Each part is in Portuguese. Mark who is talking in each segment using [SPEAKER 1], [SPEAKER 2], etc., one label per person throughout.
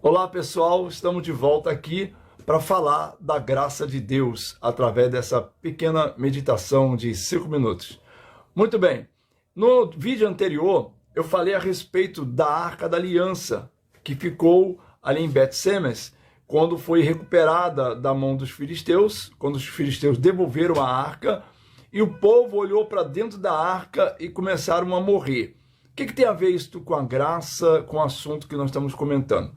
[SPEAKER 1] Olá pessoal, estamos de volta aqui para falar da graça de Deus através dessa pequena meditação de 5 minutos. Muito bem, no vídeo anterior eu falei a respeito da Arca da Aliança que ficou ali em Bet-Semes quando foi recuperada da mão dos filisteus, quando os filisteus devolveram a arca e o povo olhou para dentro da arca e começaram a morrer. O que tem a ver isso com a graça, com o assunto que nós estamos comentando?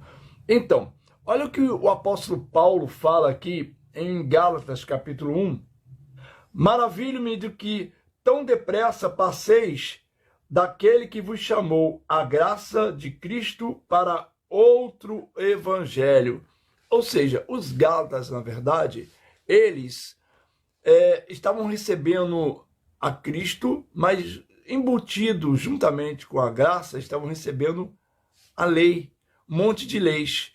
[SPEAKER 1] Então, olha o que o apóstolo Paulo fala aqui em Gálatas capítulo 1. Maravilho-me de que tão depressa passeis daquele que vos chamou a graça de Cristo para outro evangelho. Ou seja, os Gálatas, na verdade, eles estavam recebendo a Cristo, mas embutido juntamente com a graça, estavam recebendo a lei, um monte de leis.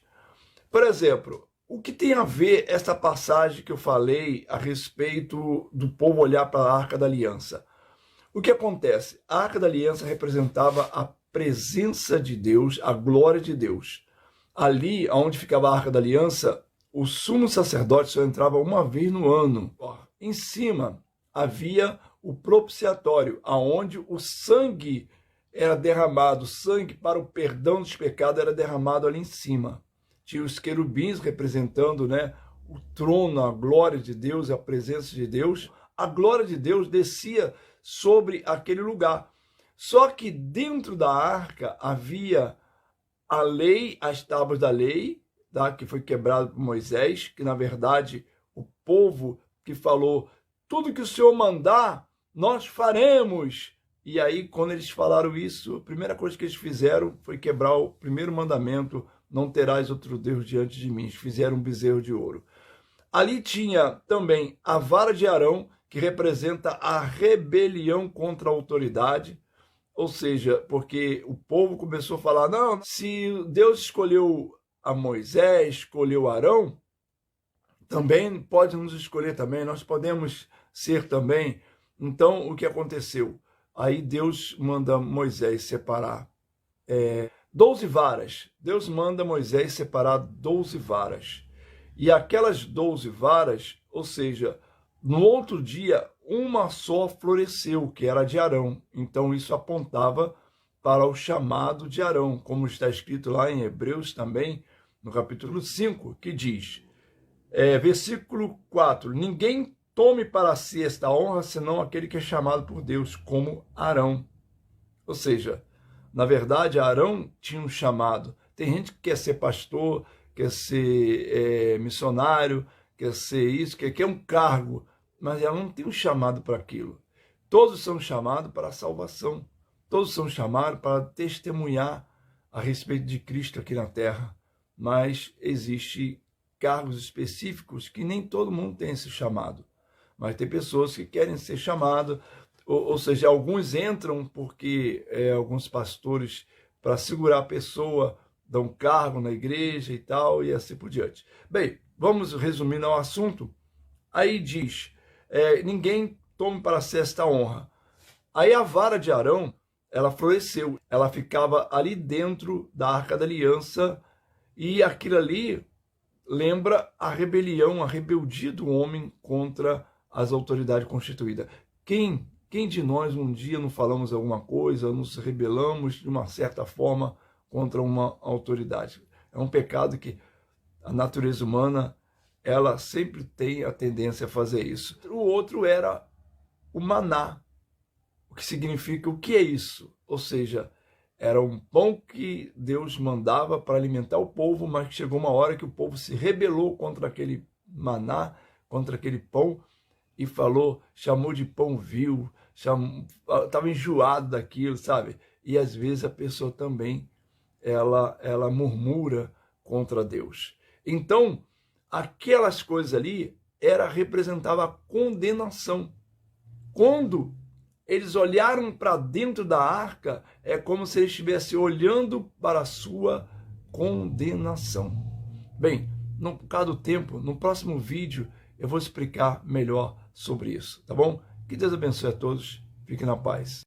[SPEAKER 1] Por exemplo, o que tem a ver essa passagem que eu falei a respeito do povo olhar para a Arca da Aliança? O que acontece? A Arca da Aliança representava a presença de Deus, a glória de Deus. Ali, onde ficava a Arca da Aliança, o sumo sacerdote só entrava uma vez no ano. Em cima havia o propiciatório, aonde o sangue era derramado, o sangue para o perdão dos pecados era derramado ali em cima. Tinha os querubins representando, o trono, a glória de Deus, a presença de Deus. A glória de Deus descia sobre aquele lugar. Só que dentro da arca havia a lei, as tábuas da lei, que foi quebrado por Moisés, que na verdade o povo que falou, tudo que o Senhor mandar, nós faremos. E aí, quando eles falaram isso, a primeira coisa que eles fizeram foi quebrar o primeiro mandamento, não terás outro Deus diante de mim. Eles fizeram um bezerro de ouro. Ali tinha também a vara de Arão, que representa a rebelião contra a autoridade, ou seja, porque o povo começou a falar, não, se Deus escolheu a Moisés, escolheu Arão, também pode nos escolher também, nós podemos ser também. Então, o que aconteceu? Aí Deus manda Moisés separar 12 varas. Deus manda Moisés separar 12 varas. E aquelas 12 varas, ou seja, no outro dia, uma só floresceu, que era de Arão. Então isso apontava para o chamado de Arão, como está escrito lá em Hebreus também, no capítulo 5, que diz, versículo 4, ninguém tome para si esta honra, senão aquele que é chamado por Deus, como Arão. Ou seja, na verdade, Arão tinha um chamado. Tem gente que quer ser pastor, quer ser missionário, quer ser isso, quer um cargo, mas ela não tem um chamado para aquilo. Todos são chamados para a salvação. Todos são chamados para testemunhar a respeito de Cristo aqui na terra. Mas existem cargos específicos que nem todo mundo tem esse chamado. Mas tem pessoas que querem ser chamadas, ou seja, alguns entram porque alguns pastores, para segurar a pessoa, dão cargo na igreja e tal, e assim por diante. Bem, vamos resumindo ao assunto. Aí diz, ninguém tome para si esta honra. Aí a vara de Arão, ela floresceu, ela ficava ali dentro da Arca da Aliança, e aquilo ali lembra a rebelião, a rebeldia do homem contra as autoridades constituídas. Quem de nós um dia não falamos alguma coisa, nos rebelamos de uma certa forma contra uma autoridade? É um pecado que a natureza humana, ela sempre tem a tendência a fazer isso. O outro era o maná, o que significa, o que é isso? Ou seja, era um pão que Deus mandava para alimentar o povo, mas que chegou uma hora que o povo se rebelou contra aquele maná, contra aquele pão, e chamou de pão vil, estava enjoado daquilo, sabe? E às vezes a pessoa também, ela murmura contra Deus. Então, aquelas coisas ali representava a condenação. Quando eles olharam para dentro da arca, é como se eles estivessem olhando para a sua condenação. Bem, por causa do tempo, no próximo vídeo eu vou explicar melhor sobre isso, tá bom? Que Deus abençoe a todos, fiquem na paz.